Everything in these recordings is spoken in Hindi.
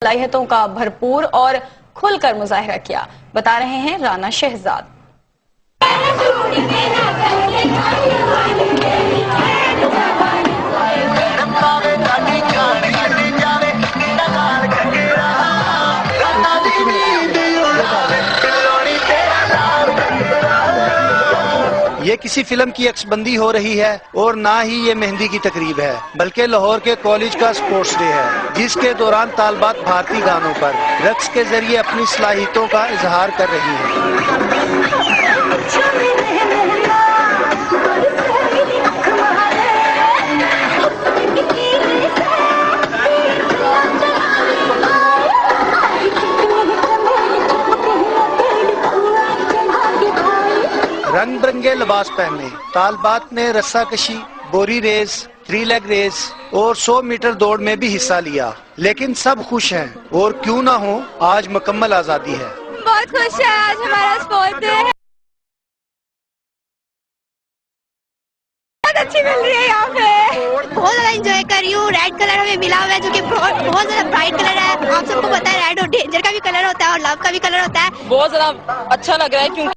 सलाहियतों का भरपूर और खुलकर मुजाहिरा किया, बता रहे हैं राना शहजाद। ये किसी फिल्म की अक्सबंदी हो रही है और ना ही ये मेहंदी की तकरीब है, बल्कि लाहौर के कॉलेज का स्पोर्ट्स डे है, जिसके दौरान तालबात भारतीय गानों पर रक्स के जरिए अपनी सलाहियतों का इजहार कर रही हैं। रंग बिरंगे लिबास पहने तालबात ने रस्साकशी, बोरी रेस, 3 लेग रेस और 100 मीटर दौड़ में भी हिस्सा लिया, लेकिन सब खुश हैं और क्यों ना हो, आज मुकम्मल आजादी है। बहुत खुश है, आज हमारा स्पोर्ट डे है। बहुत अच्छी मिल रही है यहाँ पे, बहुत ज्यादा एंजॉय कर रही हूँ। रेड कलर हमें मिला हुआ है जो कि बहुत ज्यादा ब्राइट कलर है। आप सबको पता है रेड और डेंजर का भी कलर होता है और लव का भी कलर होता है। बहुत ज्यादा अच्छा लग रहा है क्योंकि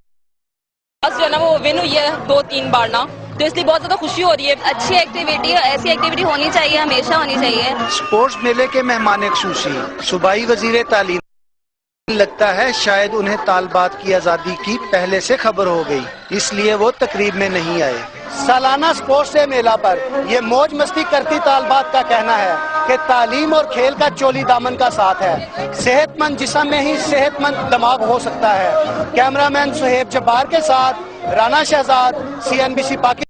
जो है ना वो विन हुई है 2-3 बार ना, तो इसलिए बहुत ज्यादा खुशी हो रही है। अच्छी एक्टिविटी, ऐसी एक्टिविटी होनी चाहिए, हमेशा होनी चाहिए। स्पोर्ट्स मेले के मेहमान खुसूसी सूबाई वजीर तालीम, लगता है शायद उन्हें तालबात की आजादी की पहले से खबर हो गई, इसलिए वो तकरीब में नहीं आए। सालाना स्पोर्ट्स डे मेला पर ये मौज मस्ती करती तालबात का कहना है कि तालीम और खेल का चोली दामन का साथ है। सेहतमंद जिस्म में ही सेहतमंद दिमाग हो सकता है। कैमरामैन सुहेब जब्बार के साथ राना शहजाद, CNBC पाकिस्तान।